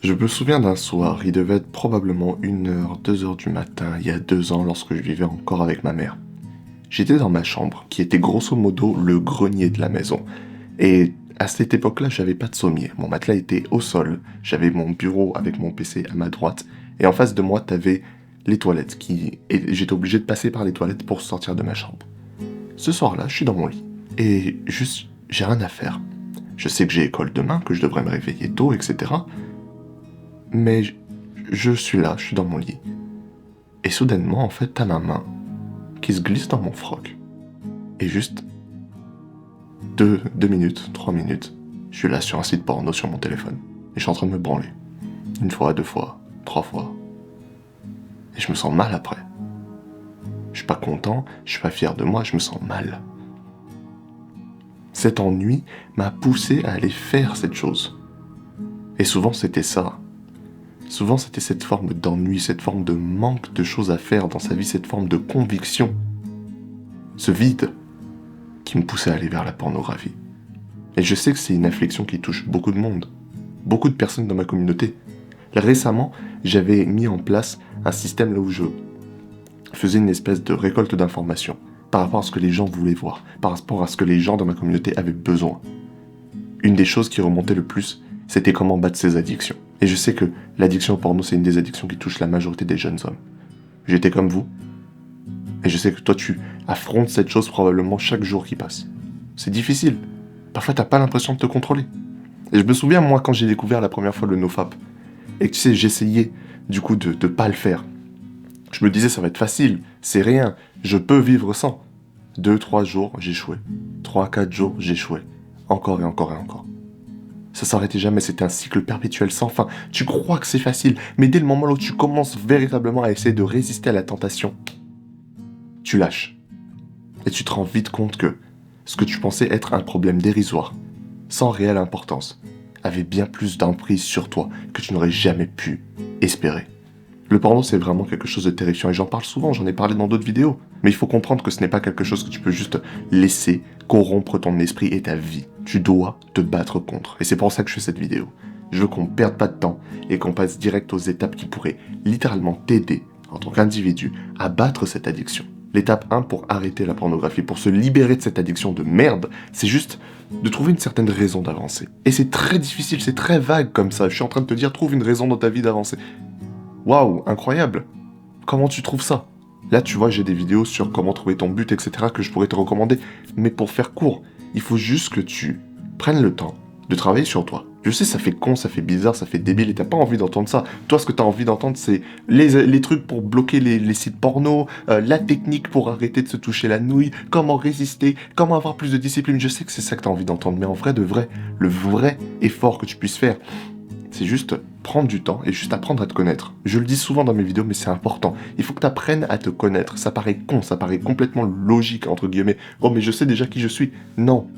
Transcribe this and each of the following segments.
Je me souviens d'un soir, il devait être probablement 1 heure, 2 heures du matin, il y a 2 ans, lorsque je vivais encore avec ma mère. J'étais dans ma chambre, qui était grosso modo le grenier de la maison. Et à cette époque-là, j'avais pas de sommier. Mon matelas était au sol, j'avais mon bureau avec mon PC à ma droite, et en face de moi, t'avais les toilettes, et j'étais obligé de passer par les toilettes pour sortir de ma chambre. Ce soir-là, je suis dans mon lit, et juste, j'ai rien à faire. Je sais que j'ai école demain, que je devrais me réveiller tôt, etc. Mais je suis là, je suis dans mon lit. Et soudainement, en fait, t'as ma main qui se glisse dans mon froc. Et juste 2 minutes, 3 minutes, je suis là sur un site porno sur mon téléphone. Et je suis en train de me branler. 1 fois, 2 fois, 3 fois. Et je me sens mal après. Je suis pas content, je suis pas fier de moi, je me sens mal. Cet ennui m'a poussé à aller faire cette chose. Et souvent, c'était ça. Souvent, c'était cette forme d'ennui, cette forme de manque de choses à faire dans sa vie, cette forme de conviction, ce vide qui me poussait à aller vers la pornographie. Et je sais que c'est une affliction qui touche beaucoup de monde, beaucoup de personnes dans ma communauté. Récemment, j'avais mis en place un système là où je faisais une espèce de récolte d'informations par rapport à ce que les gens voulaient voir, par rapport à ce que les gens dans ma communauté avaient besoin. Une des choses qui remontait le plus, c'était comment battre ses addictions. Et je sais que l'addiction au porno, c'est une des addictions qui touche la majorité des jeunes hommes. J'étais comme vous, et je sais que toi, tu affrontes cette chose probablement chaque jour qui passe. C'est difficile. Parfois, t'as pas l'impression de te contrôler. Et je me souviens, moi, quand j'ai découvert la première fois le nofap, et que tu sais, j'essayais, du coup, de pas le faire. Je me disais, ça va être facile, c'est rien, je peux vivre sans. 2, 3 jours, j'échouais. 3, 4 jours, j'échouais. Encore et encore et encore. Ça s'arrêtait jamais, c'était un cycle perpétuel sans fin. Tu crois que c'est facile, mais dès le moment où tu commences véritablement à essayer de résister à la tentation, tu lâches. Et tu te rends vite compte que ce que tu pensais être un problème dérisoire, sans réelle importance, avait bien plus d'emprise sur toi que tu n'aurais jamais pu espérer. Le porno, c'est vraiment quelque chose de terrifiant et j'en parle souvent, j'en ai parlé dans d'autres vidéos. Mais il faut comprendre que ce n'est pas quelque chose que tu peux juste laisser corrompre ton esprit et ta vie. Tu dois te battre contre. Et c'est pour ça que je fais cette vidéo. Je veux qu'on perde pas de temps et qu'on passe direct aux étapes qui pourraient littéralement t'aider, en tant qu'individu, à battre cette addiction. L'étape 1 pour arrêter la pornographie, pour se libérer de cette addiction de merde, c'est juste de trouver une certaine raison d'avancer. Et c'est très difficile, c'est très vague comme ça. Je suis en train de te dire, trouve une raison dans ta vie d'avancer. Waouh, incroyable. Comment tu trouves ça? Là, tu vois, j'ai des vidéos sur comment trouver ton but, etc. que je pourrais te recommander. Mais pour faire court, il faut juste que tu prennes le temps de travailler sur toi. Je sais, ça fait con, ça fait bizarre, ça fait débile et t'as pas envie d'entendre ça. Toi, ce que t'as envie d'entendre, c'est les trucs pour bloquer les sites porno, la technique pour arrêter de se toucher la nouille, comment résister, comment avoir plus de discipline. Je sais que c'est ça que t'as envie d'entendre, mais en vrai de vrai, le vrai effort que tu puisses faire, c'est juste prendre du temps et juste apprendre à te connaître. Je le dis souvent dans mes vidéos, mais c'est important. Il faut que tu apprennes à te connaître. Ça paraît con, ça paraît complètement logique, entre guillemets. Oh, mais je sais déjà qui je suis. Non.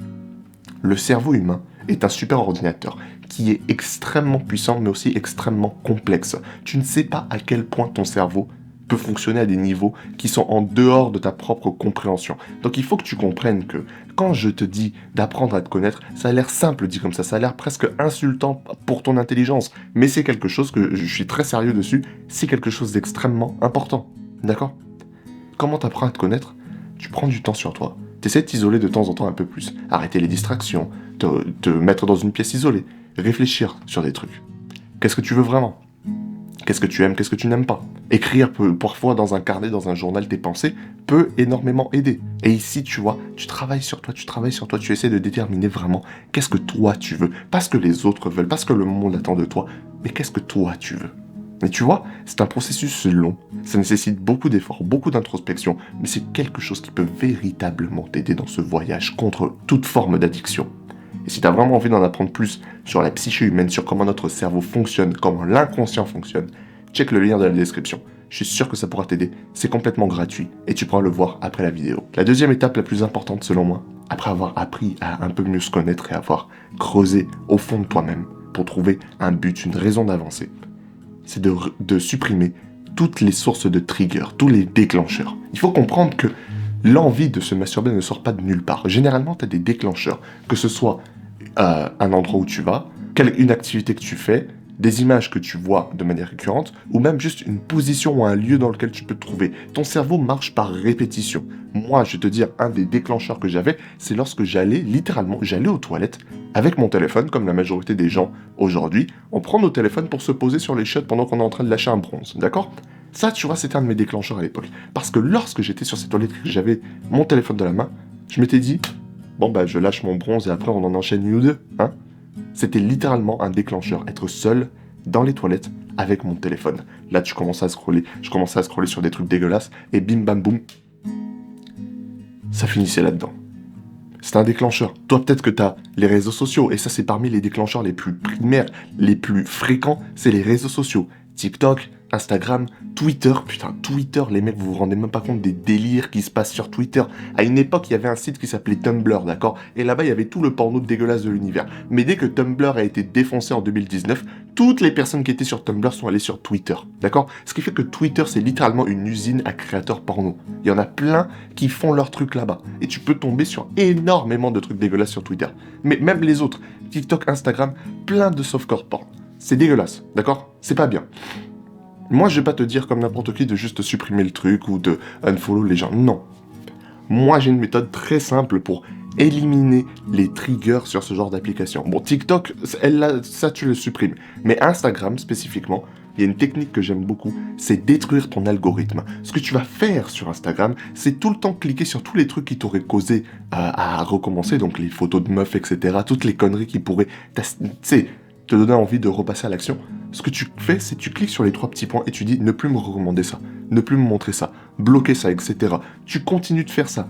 Le cerveau humain est un super ordinateur qui est extrêmement puissant, mais aussi extrêmement complexe. Tu ne sais pas à quel point ton cerveau peut fonctionner à des niveaux qui sont en dehors de ta propre compréhension. Donc il faut que tu comprennes que quand je te dis d'apprendre à te connaître, ça a l'air simple dit comme ça a l'air presque insultant pour ton intelligence, mais c'est quelque chose que je suis très sérieux dessus, c'est quelque chose d'extrêmement important. D'accord? Comment t'apprends à te connaître? Tu prends du temps sur toi. T'essaies de t'isoler de temps en temps un peu plus. Arrêter les distractions, te mettre dans une pièce isolée, réfléchir sur des trucs. Qu'est-ce que tu veux vraiment? Qu'est-ce que tu aimes, qu'est-ce que tu n'aimes pas? Écrire parfois dans un carnet, dans un journal tes pensées peut énormément aider. Et ici, tu vois, tu travailles sur toi, tu essaies de déterminer vraiment qu'est-ce que toi tu veux. Pas ce que les autres veulent, pas ce que le monde attend de toi, mais qu'est-ce que toi tu veux. Et tu vois, c'est un processus long, ça nécessite beaucoup d'efforts, beaucoup d'introspection, mais c'est quelque chose qui peut véritablement t'aider dans ce voyage contre toute forme d'addiction. Et si tu as vraiment envie d'en apprendre plus sur la psyché humaine, sur comment notre cerveau fonctionne, comment l'inconscient fonctionne, check le lien dans la description. Je suis sûr que ça pourra t'aider, c'est complètement gratuit et tu pourras le voir après la vidéo. La deuxième étape la plus importante selon moi, après avoir appris à un peu mieux se connaître et avoir creusé au fond de toi-même pour trouver un but, une raison d'avancer, c'est de supprimer toutes les sources de trigger, tous les déclencheurs. Il faut comprendre que l'envie de se masturber ne sort pas de nulle part. Généralement, tu as des déclencheurs, que ce soit un endroit où tu vas, une activité que tu fais, des images que tu vois de manière récurrente, ou même juste une position ou un lieu dans lequel tu peux te trouver. Ton cerveau marche par répétition. Moi, je vais te dire, un des déclencheurs que j'avais, c'est lorsque j'allais aux toilettes avec mon téléphone, comme la majorité des gens aujourd'hui, on prend nos téléphones pour se poser sur les chiottes pendant qu'on est en train de lâcher un bronze, d'accord? Ça, tu vois, c'était un de mes déclencheurs à l'époque. Parce que lorsque j'étais sur ces toilettes et que j'avais mon téléphone de la main, je m'étais dit, bon bah je lâche mon bronze et après on en enchaîne une ou deux, hein? C'était littéralement un déclencheur, être seul dans les toilettes avec mon téléphone. Là, tu commences à scroller, je commençais à scroller sur des trucs dégueulasses, et bim bam boum, ça finissait là-dedans. C'est un déclencheur. Toi, peut-être que tu as les réseaux sociaux, et ça, c'est parmi les déclencheurs les plus primaires, les plus fréquents, c'est les réseaux sociaux. TikTok, Instagram, Twitter. Putain, Twitter, les mecs, vous vous rendez même pas compte des délires qui se passent sur Twitter. À une époque, il y avait un site qui s'appelait Tumblr, d'accord? Et là-bas, il y avait tout le porno dégueulasse de l'univers. Mais dès que Tumblr a été défoncé en 2019, toutes les personnes qui étaient sur Tumblr sont allées sur Twitter, d'accord? Ce qui fait que Twitter, c'est littéralement une usine à créateurs porno. Il y en a plein qui font leur truc là-bas. Et tu peux tomber sur énormément de trucs dégueulasses sur Twitter. Mais même les autres, TikTok, Instagram, plein de softcore porn. C'est dégueulasse, d'accord? C'est pas bien. Moi, je vais pas te dire comme n'importe qui de juste supprimer le truc ou de unfollow les gens. Non. Moi, j'ai une méthode très simple pour éliminer les triggers sur ce genre d'application. Bon, TikTok, ça tu le supprimes. Mais Instagram, spécifiquement, il y a une technique que j'aime beaucoup, c'est détruire ton algorithme. Ce que tu vas faire sur Instagram, c'est tout le temps cliquer sur tous les trucs qui t'auraient causé à recommencer, donc les photos de meufs, etc., toutes les conneries qui pourraient, te donner envie de repasser à l'action. Ce que tu fais, c'est tu cliques sur les 3 petits points et tu dis ne plus me recommander ça, ne plus me montrer ça, bloquer ça, etc. Tu continues de faire ça,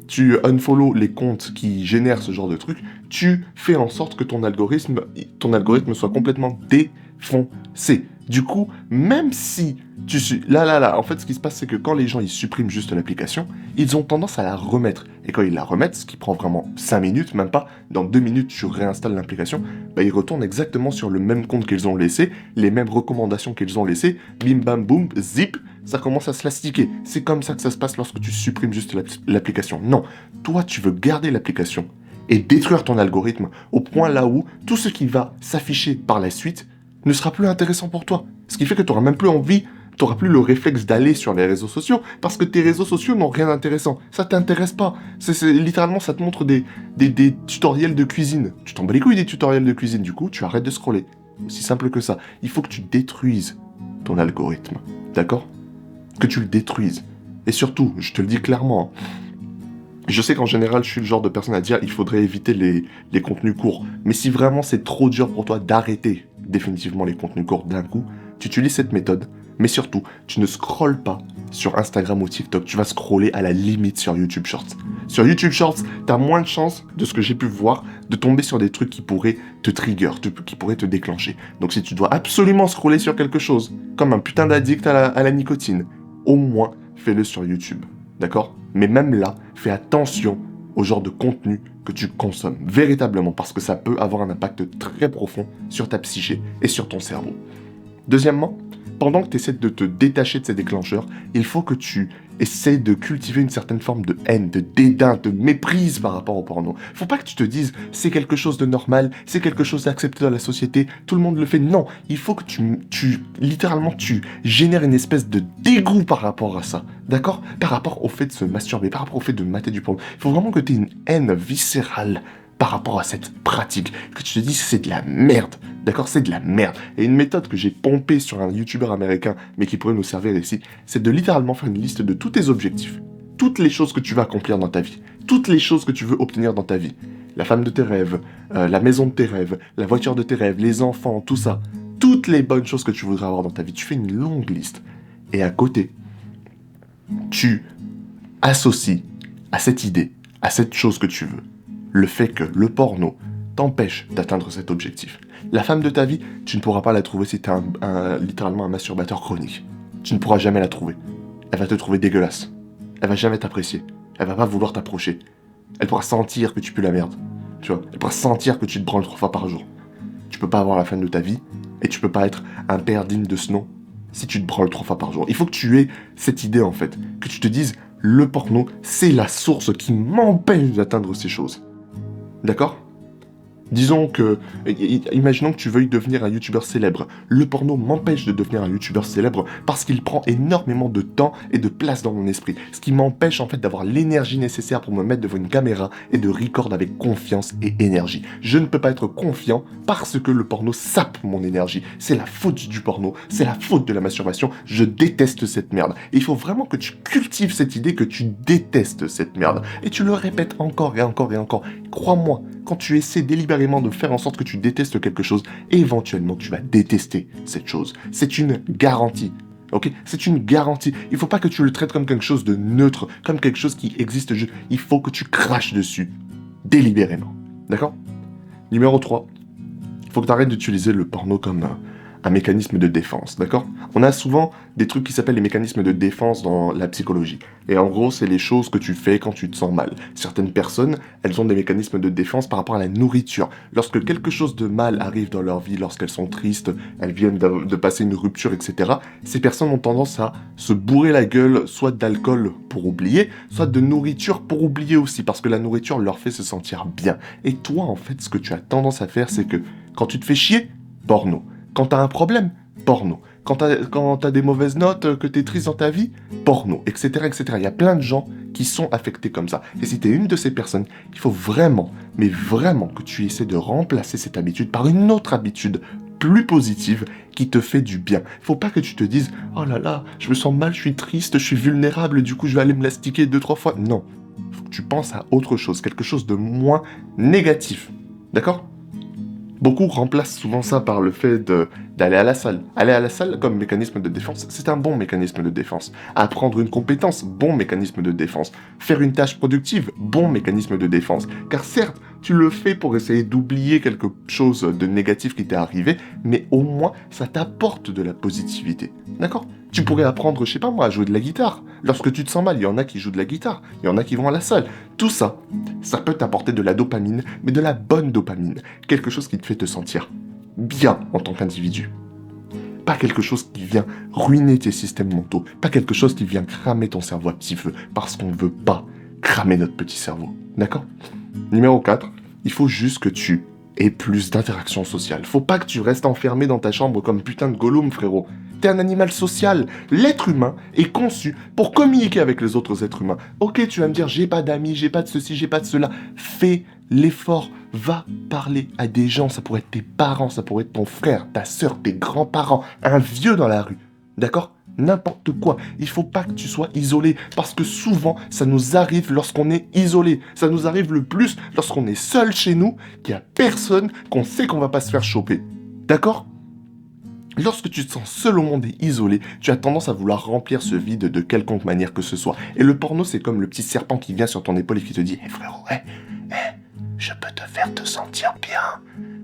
tu unfollow les comptes qui génèrent ce genre de trucs, tu fais en sorte que ton algorithme soit complètement défoncé. Du coup, même si tu suis... en fait, ce qui se passe, c'est que quand les gens, ils suppriment juste l'application, ils ont tendance à la remettre. Et quand ils la remettent, ce qui prend vraiment 5 minutes, même pas, dans 2 minutes, tu réinstalles l'application, bah, ils retournent exactement sur le même compte qu'ils ont laissé, les mêmes recommandations qu'ils ont laissées, bim bam boum, zip, ça commence à se lastiquer. C'est comme ça que ça se passe lorsque tu supprimes juste l'application. Non, toi, tu veux garder l'application et détruire ton algorithme au point là où tout ce qui va s'afficher par la suite ne sera plus intéressant pour toi. Ce qui fait que tu n'auras même plus envie, tu n'auras plus le réflexe d'aller sur les réseaux sociaux, parce que tes réseaux sociaux n'ont rien d'intéressant. Ça t'intéresse pas. Littéralement, ça te montre des tutoriels de cuisine. Tu t'en bats les couilles des tutoriels de cuisine, du coup, tu arrêtes de scroller. Aussi simple que ça. Il faut que tu détruises ton algorithme. D'accord? Que tu le détruises. Et surtout, je te le dis clairement, je sais qu'en général, je suis le genre de personne à dire il faudrait éviter les contenus courts. Mais si vraiment c'est trop dur pour toi d'arrêter définitivement les contenus courts d'un coup, tu utilises cette méthode. Mais surtout, tu ne scrolles pas sur Instagram ou TikTok. Tu vas scroller à la limite sur YouTube Shorts. Sur YouTube Shorts, tu as moins de chances, de ce que j'ai pu voir, de tomber sur des trucs qui pourraient te trigger, qui pourraient te déclencher. Donc si tu dois absolument scroller sur quelque chose, comme un putain d'addict à la nicotine, au moins fais-le sur YouTube. D'accord? Mais même là, fais attention au genre de contenu que tu consommes, véritablement, parce que ça peut avoir un impact très profond sur ta psyché et sur ton cerveau. Deuxièmement, pendant que tu essaies de te détacher de ces déclencheurs, il faut que tu essaies de cultiver une certaine forme de haine, de dédain, de méprise par rapport au porno. Faut pas que tu te dises c'est quelque chose de normal, c'est quelque chose d'accepté dans la société, tout le monde le fait. Non, il faut que tu génères une espèce de dégoût par rapport à ça, d'accord? Par rapport au fait de se masturber, par rapport au fait de mater du porno. Il faut vraiment que tu aies une haine viscérale par rapport à cette pratique, que tu te dises c'est de la merde, d'accord, c'est de la merde. Et une méthode que j'ai pompée sur un youtubeur américain, mais qui pourrait nous servir ici, c'est de littéralement faire une liste de tous tes objectifs, toutes les choses que tu vas accomplir dans ta vie, toutes les choses que tu veux obtenir dans ta vie. La femme de tes rêves, la maison de tes rêves, la voiture de tes rêves, les enfants, tout ça. Toutes les bonnes choses que tu voudrais avoir dans ta vie. Tu fais une longue liste. Et à côté, tu associes à cette idée, à cette chose que tu veux, le fait que le porno t'empêche d'atteindre cet objectif. La femme de ta vie, tu ne pourras pas la trouver si tu es littéralement un masturbateur chronique. Tu ne pourras jamais la trouver. Elle va te trouver dégueulasse. Elle va jamais t'apprécier. Elle va pas vouloir t'approcher. Elle pourra sentir que tu pues la merde. Tu vois, elle pourra sentir que tu te branles 3 fois par jour. Tu peux pas avoir la femme de ta vie et tu peux pas être un père digne de ce nom si tu te branles 3 fois par jour. Il faut que tu aies cette idée en fait, que tu te dises le porno, c'est la source qui m'empêche d'atteindre ces choses. D'accord ? Disons que, imaginons que tu veuilles devenir un youtubeur célèbre. Le porno m'empêche de devenir un youtubeur célèbre parce qu'il prend énormément de temps et de place dans mon esprit. Ce qui m'empêche en fait d'avoir l'énergie nécessaire pour me mettre devant une caméra et de record avec confiance et énergie. Je ne peux pas être confiant parce que le porno sape mon énergie. C'est la faute du porno, c'est la faute de la masturbation. Je déteste cette merde. Et il faut vraiment que tu cultives cette idée que tu détestes cette merde. Et tu le répètes encore et encore et encore. Crois-moi, quand tu essaies délibérément de faire en sorte que tu détestes quelque chose, éventuellement tu vas détester cette chose. C'est une garantie. Ok, c'est une garantie. Il faut pas que tu le traites comme quelque chose de neutre, comme quelque chose qui existe juste. Il faut que tu craches dessus, délibérément. D'accord? Numéro 3. Il faut que tu arrêtes d'utiliser le porno comme un mécanisme de défense, d'accord? On a souvent des trucs qui s'appellent les mécanismes de défense dans la psychologie. Et en gros, c'est les choses que tu fais quand tu te sens mal. Certaines personnes, elles ont des mécanismes de défense par rapport à la nourriture. Lorsque quelque chose de mal arrive dans leur vie, lorsqu'elles sont tristes, elles viennent de passer une rupture, etc., ces personnes ont tendance à se bourrer la gueule, soit d'alcool pour oublier, soit de nourriture pour oublier aussi, parce que la nourriture leur fait se sentir bien. Et toi, en fait, ce que tu as tendance à faire, c'est que quand tu te fais chier, porno. Quand t'as un problème, porno. Quand t'as des mauvaises notes, que t'es triste dans ta vie, porno, etc., etc. Il y a plein de gens qui sont affectés comme ça. Et si t'es une de ces personnes, il faut vraiment, mais vraiment que tu essaies de remplacer cette habitude par une autre habitude plus positive qui te fait du bien. Il faut pas que tu te dises « Oh là là, je me sens mal, je suis triste, je suis vulnérable, du coup je vais aller me l'astiquer 2-3 fois. » Non. Il faut que tu penses à autre chose, quelque chose de moins négatif. D'accord ? Beaucoup remplacent souvent ça par le fait d'aller à la salle. Aller à la salle comme mécanisme de défense, c'est un bon mécanisme de défense. Apprendre une compétence, bon mécanisme de défense. Faire une tâche productive, bon mécanisme de défense. Car certes, tu le fais pour essayer d'oublier quelque chose de négatif qui t'est arrivé, mais au moins, ça t'apporte de la positivité. D'accord ? Tu pourrais apprendre, je sais pas moi, à jouer de la guitare. Lorsque tu te sens mal, il y en a qui jouent de la guitare, il y en a qui vont à la salle. Tout ça, ça peut t'apporter de la dopamine, mais de la bonne dopamine. Quelque chose qui te fait te sentir bien en tant qu'individu. Pas quelque chose qui vient ruiner tes systèmes mentaux. Pas quelque chose qui vient cramer ton cerveau à petit feu. Parce qu'on ne veut pas cramer notre petit cerveau. D'accord ? Numéro 4, il faut juste que tu aies plus d'interactions sociales. Faut pas que tu restes enfermé dans ta chambre comme putain de Gollum, frérot. T'es un animal social. L'être humain est conçu pour communiquer avec les autres êtres humains. Ok, tu vas me dire, j'ai pas d'amis, j'ai pas de ceci, j'ai pas de cela. Fais l'effort. Va parler à des gens. Ça pourrait être tes parents, ça pourrait être ton frère, ta sœur, tes grands-parents, un vieux dans la rue. D'accord ? N'importe quoi. Il faut pas que tu sois isolé. Parce que souvent, ça nous arrive lorsqu'on est isolé. Ça nous arrive le plus lorsqu'on est seul chez nous, qu'il n'y a personne, qu'on sait qu'on va pas se faire choper. D'accord ? Lorsque tu te sens seul au monde et isolé, tu as tendance à vouloir remplir ce vide de quelconque manière que ce soit. Et le porno, c'est comme le petit serpent qui vient sur ton épaule et qui te dit « Hé frérot, je peux te faire te sentir bien.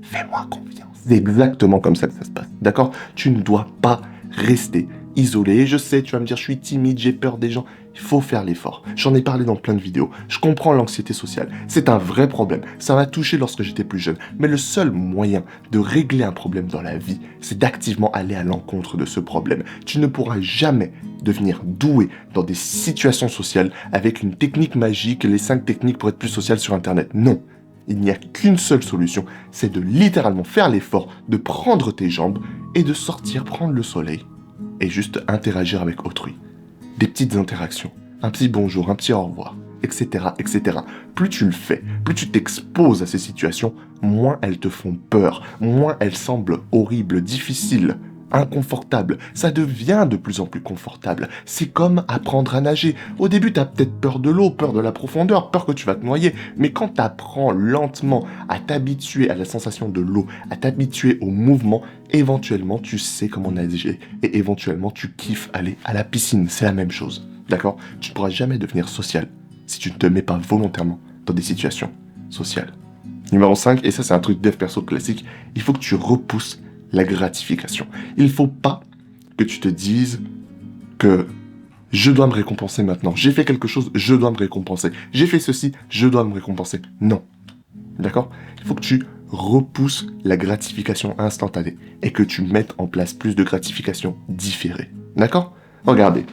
Fais-moi confiance. » C'est exactement comme ça que ça se passe. D'accord ? Tu ne dois pas rester isolé. Et je sais, tu vas me dire, je suis timide, j'ai peur des gens. Il faut faire l'effort. J'en ai parlé dans plein de vidéos. Je comprends l'anxiété sociale. C'est un vrai problème. Ça m'a touché lorsque j'étais plus jeune. Mais le seul moyen de régler un problème dans la vie, c'est d'activement aller à l'encontre de ce problème. Tu ne pourras jamais devenir doué dans des situations sociales avec une technique magique, les 5 techniques pour être plus social sur Internet. Non. Il n'y a qu'une seule solution, c'est de littéralement faire l'effort, de prendre tes jambes et de sortir prendre le soleil et juste interagir avec autrui. Des petites interactions, un petit bonjour, un petit au revoir, etc., etc. Plus tu le fais, plus tu t'exposes à ces situations, moins elles te font peur, moins elles semblent horribles, difficiles, inconfortables. Ça devient de plus en plus confortable. C'est comme apprendre à nager. Au début, tu as peut-être peur de l'eau, peur de la profondeur, peur que tu vas te noyer. Mais quand tu apprends lentement à t'habituer à la sensation de l'eau, à t'habituer au mouvement, éventuellement, tu sais comment nager. Et éventuellement, tu kiffes aller à la piscine. C'est la même chose. D'accord ? Tu ne pourras jamais devenir social si tu ne te mets pas volontairement dans des situations sociales. Numéro 5, et ça c'est un truc dev perso classique, il faut que tu repousses la gratification. Il ne faut pas que tu te dises que je dois me récompenser maintenant. J'ai fait quelque chose, je dois me récompenser. J'ai fait ceci, je dois me récompenser. Non. D'accord ? Il faut que tu repousses la gratification instantanée et que tu mettes en place plus de gratification différée. D'accord ? Regardez,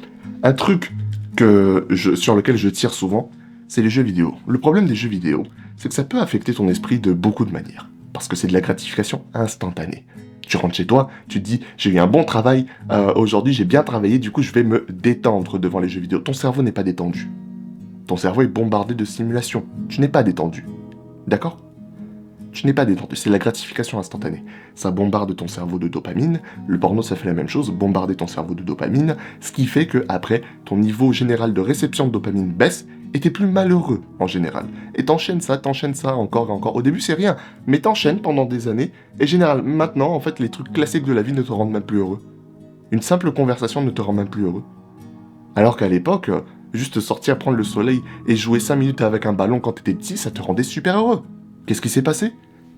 un truc sur lequel je tire souvent, c'est les jeux vidéo. Le problème des jeux vidéo, c'est que ça peut affecter ton esprit de beaucoup de manières. Parce que c'est de la gratification instantanée. Tu rentres chez toi, tu te dis, j'ai eu un bon travail, aujourd'hui j'ai bien travaillé, du coup je vais me détendre devant les jeux vidéo. Ton cerveau n'est pas détendu. Ton cerveau est bombardé de stimulation. Tu n'es pas détendu. D'accord ? Tu n'es pas détendu, c'est la gratification instantanée. Ça bombarde ton cerveau de dopamine, le porno ça fait la même chose, bombarder ton cerveau de dopamine, ce qui fait que après ton niveau général de réception de dopamine baisse et t'es plus malheureux en général. Et t'enchaînes ça, encore et encore. Au début c'est rien, mais t'enchaînes pendant des années, et généralement maintenant en fait les trucs classiques de la vie ne te rendent même plus heureux. Une simple conversation ne te rend même plus heureux. Alors qu'à l'époque, juste sortir prendre le soleil et jouer 5 minutes avec un ballon quand t'étais petit, ça te rendait super heureux. Qu'est-ce qui s'est passé ?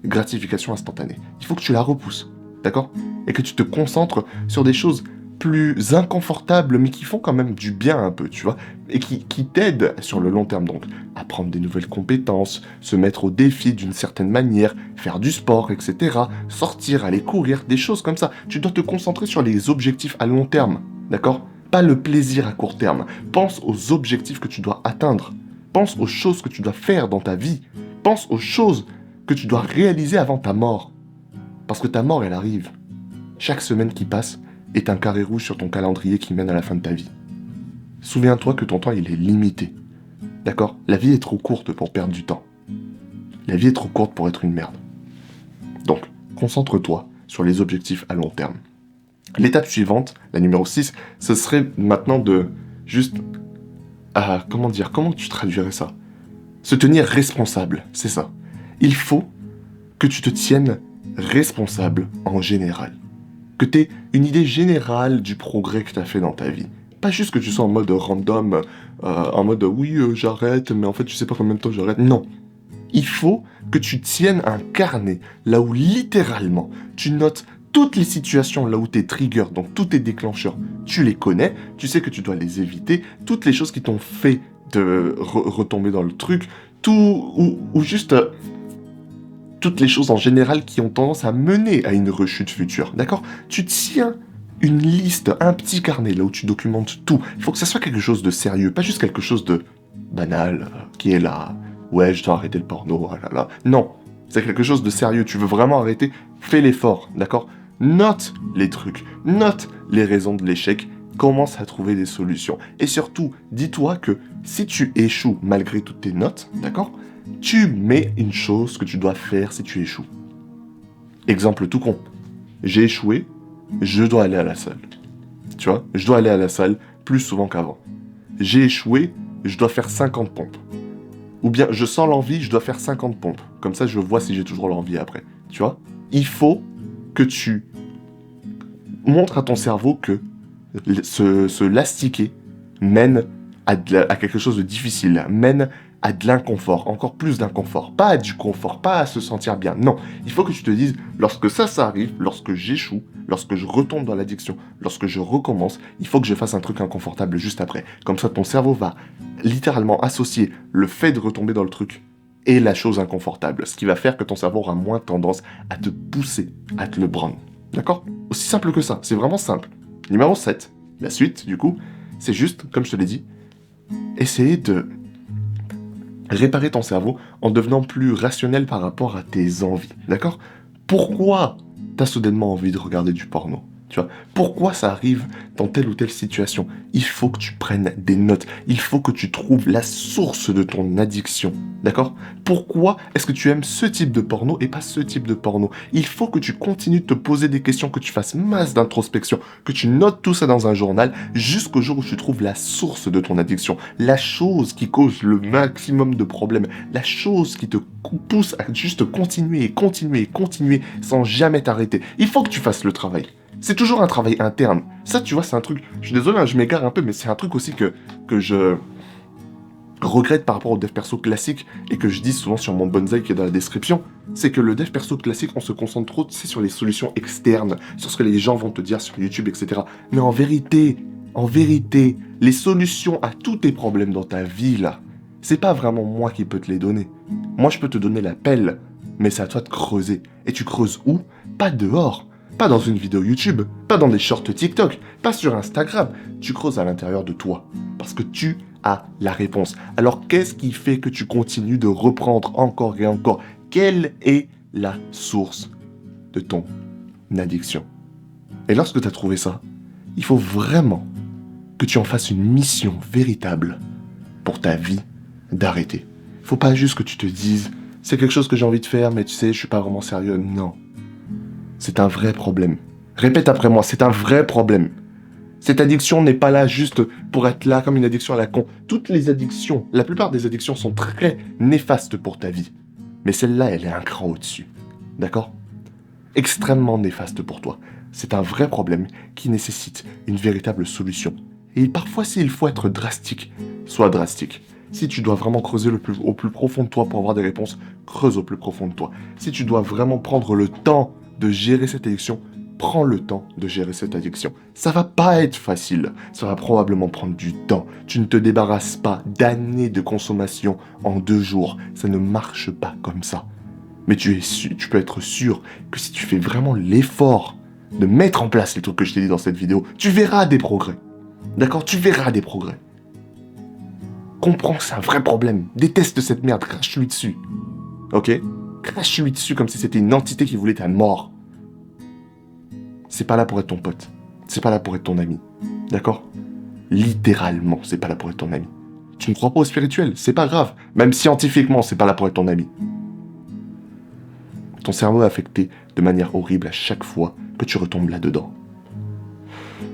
Gratification instantanée. Il faut que tu la repousses, d'accord ? Et que tu te concentres sur des choses plus inconfortables, mais qui font quand même du bien un peu, tu vois ? Et qui t'aident sur le long terme, donc. Apprendre des nouvelles compétences, se mettre au défi d'une certaine manière, faire du sport, etc. Sortir, aller courir, des choses comme ça. Tu dois te concentrer sur les objectifs à long terme, d'accord ? Pas le plaisir à court terme. Pense aux objectifs que tu dois atteindre. Pense aux choses que tu dois faire dans ta vie. Pense aux choses que tu dois réaliser avant ta mort. Parce que ta mort, elle arrive. Chaque semaine qui passe est un carré rouge sur ton calendrier qui mène à la fin de ta vie. Souviens-toi que ton temps, il est limité. D'accord ? La vie est trop courte pour perdre du temps. La vie est trop courte pour être une merde. Donc, concentre-toi sur les objectifs à long terme. L'étape suivante, la numéro 6, ce serait maintenant de juste... comment tu traduirais ça ? Se tenir responsable, c'est ça. Il faut que tu te tiennes responsable en général. Que tu aies une idée générale du progrès que tu as fait dans ta vie. Pas juste que tu sois en mode random, en mode oui, j'arrête, mais en fait, je sais pas combien de temps j'arrête. Non. Il faut que tu tiennes un carnet, là où littéralement, tu notes toutes les situations là où tes triggers, donc tous tes déclencheurs, tu les connais, tu sais que tu dois les éviter, toutes les choses qui t'ont fait de retomber dans le truc, ou juste toutes les choses en général qui ont tendance à mener à une rechute future, d'accord ? Tu tiens une liste, un petit carnet là où tu documentes tout. Il faut que ça soit quelque chose de sérieux, pas juste quelque chose de banal, qui est là, ouais, je dois arrêter le porno, ah là là. Non, c'est quelque chose de sérieux, tu veux vraiment arrêter, fais l'effort, d'accord ? Note les trucs, note les raisons de l'échec, commence à trouver des solutions. Et surtout, dis-toi que si tu échoues malgré toutes tes notes, d'accord ? Tu mets une chose que tu dois faire si tu échoues. Exemple tout con. J'ai échoué, je dois aller à la salle. Tu vois ? Je dois aller à la salle plus souvent qu'avant. J'ai échoué, je dois faire 50 pompes. Ou bien, je sens l'envie, je dois faire 50 pompes. Comme ça, je vois si j'ai toujours l'envie après. Tu vois ? Il faut que tu montres à ton cerveau que se l'astiquer mène à quelque chose de difficile, mène à de l'inconfort, encore plus d'inconfort. Pas à du confort, pas à se sentir bien. Non, il faut que tu te dises, lorsque ça arrive, lorsque j'échoue, lorsque je retombe dans l'addiction, lorsque je recommence, il faut que je fasse un truc inconfortable juste après. Comme ça, ton cerveau va littéralement associer le fait de retomber dans le truc et la chose inconfortable, ce qui va faire que ton cerveau aura moins tendance à te pousser, à te le prendre. D'accord ? Aussi simple que ça, c'est vraiment simple. Numéro 7, la suite, du coup, c'est juste, comme je te l'ai dit, essayer de réparer ton cerveau en devenant plus rationnel par rapport à tes envies, d'accord ? Pourquoi t'as soudainement envie de regarder du porno ? Tu vois ? Pourquoi ça arrive dans telle ou telle situation ? Il faut que tu prennes des notes, il faut que tu trouves la source de ton addiction, d'accord ? Pourquoi est-ce que tu aimes ce type de porno et pas ce type de porno ? Il faut que tu continues de te poser des questions, que tu fasses masse d'introspection, que tu notes tout ça dans un journal jusqu'au jour où tu trouves la source de ton addiction, la chose qui cause le maximum de problèmes, la chose qui te pousse à juste continuer sans jamais t'arrêter. Il faut que tu fasses le travail. C'est toujours un travail interne. Ça, tu vois, c'est un truc... Je suis désolé, hein, je m'égare un peu, mais c'est un truc aussi que je regrette par rapport au dev perso classique et que je dis souvent sur mon bonsaï qui est dans la description, c'est que le dev perso classique, on se concentre trop, tu sais, sur les solutions externes, sur ce que les gens vont te dire sur YouTube, etc. Mais en vérité, les solutions à tous tes problèmes dans ta vie, là, c'est pas vraiment moi qui peux te les donner. Moi, je peux te donner la pelle, mais c'est à toi de creuser. Et tu creuses où ? Pas dehors. Pas dans une vidéo YouTube, pas dans des shorts TikTok, pas sur Instagram. Tu creuses à l'intérieur de toi. Parce que tu as la réponse. Alors qu'est-ce qui fait que tu continues de reprendre encore et encore ? Quelle est la source de ton addiction. Et lorsque tu as trouvé ça, il faut vraiment que tu en fasses une mission véritable pour ta vie d'arrêter. Il faut pas juste que tu te dises « c'est quelque chose que j'ai envie de faire, mais tu sais, je suis pas vraiment sérieux ». Non. C'est un vrai problème. Répète après moi, c'est un vrai problème. Cette addiction n'est pas là juste pour être là comme une addiction à la con. Toutes les addictions, la plupart des addictions sont très néfastes pour ta vie. Mais celle-là, elle est un cran au-dessus. D'accord ? Extrêmement néfaste pour toi. C'est un vrai problème qui nécessite une véritable solution. Et parfois, s'il faut être drastique, sois drastique. Si tu dois vraiment creuser au plus profond de toi pour avoir des réponses, creuse au plus profond de toi. Si tu dois vraiment prendre le temps de gérer cette addiction, prends le temps de gérer cette addiction. Ça va pas être facile, ça va probablement prendre du temps. Tu ne te débarrasses pas d'années de consommation en 2 jours. Ça ne marche pas comme ça. Mais tu peux être sûr que si tu fais vraiment l'effort de mettre en place les trucs que je t'ai dit dans cette vidéo, tu verras des progrès. D'accord ? Tu verras des progrès. Comprends que c'est un vrai problème. Déteste cette merde, crache-lui dessus. Ok ? Crache-lui dessus comme si c'était une entité qui voulait ta mort. C'est pas là pour être ton pote. C'est pas là pour être ton ami. D'accord ? Littéralement, c'est pas là pour être ton ami. Tu ne crois pas au spirituel, c'est pas grave. Même scientifiquement, c'est pas là pour être ton ami. Ton cerveau est affecté de manière horrible à chaque fois que tu retombes là-dedans.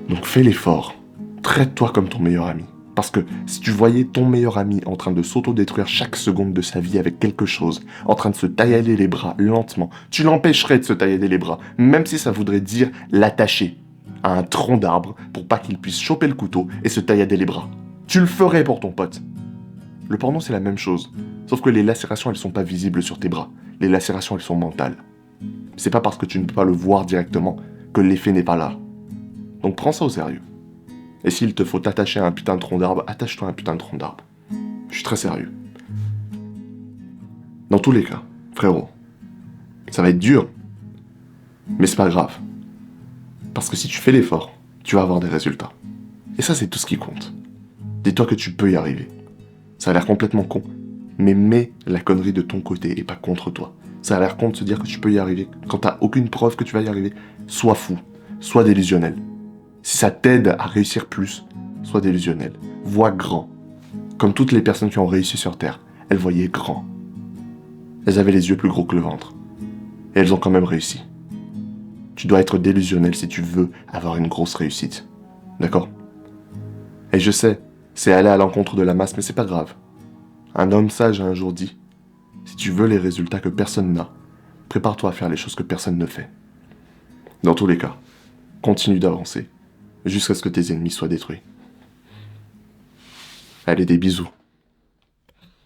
Donc fais l'effort. Traite-toi comme ton meilleur ami. Parce que si tu voyais ton meilleur ami en train de s'auto-détruire chaque seconde de sa vie avec quelque chose, en train de se taillader les bras lentement, tu l'empêcherais de se taillader les bras, même si ça voudrait dire l'attacher à un tronc d'arbre pour pas qu'il puisse choper le couteau et se taillader les bras. Tu le ferais pour ton pote. Le porno, c'est la même chose. Sauf que les lacérations, elles sont pas visibles sur tes bras. Les lacérations, elles sont mentales. C'est pas parce que tu ne peux pas le voir directement que l'effet n'est pas là. Donc prends ça au sérieux. Et s'il te faut t'attacher à un putain de tronc d'arbre, attache-toi à un putain de tronc d'arbre. Je suis très sérieux. Dans tous les cas, frérot, ça va être dur, mais c'est pas grave. Parce que si tu fais l'effort, tu vas avoir des résultats. Et ça, c'est tout ce qui compte. Dis-toi que tu peux y arriver. Ça a l'air complètement con, mais mets la connerie de ton côté et pas contre toi. Ça a l'air con de se dire que tu peux y arriver. Quand t'as aucune preuve que tu vas y arriver, sois fou, sois délusionnel. Si ça t'aide à réussir plus, sois délusionnel. Vois grand. Comme toutes les personnes qui ont réussi sur Terre, elles voyaient grand. Elles avaient les yeux plus gros que le ventre. Et elles ont quand même réussi. Tu dois être délusionnel si tu veux avoir une grosse réussite. D'accord ? Et je sais, c'est aller à l'encontre de la masse, mais c'est pas grave. Un homme sage a un jour dit, si tu veux les résultats que personne n'a, prépare-toi à faire les choses que personne ne fait. Dans tous les cas, continue d'avancer, jusqu'à ce que tes ennemis soient détruits. Allez, des bisous.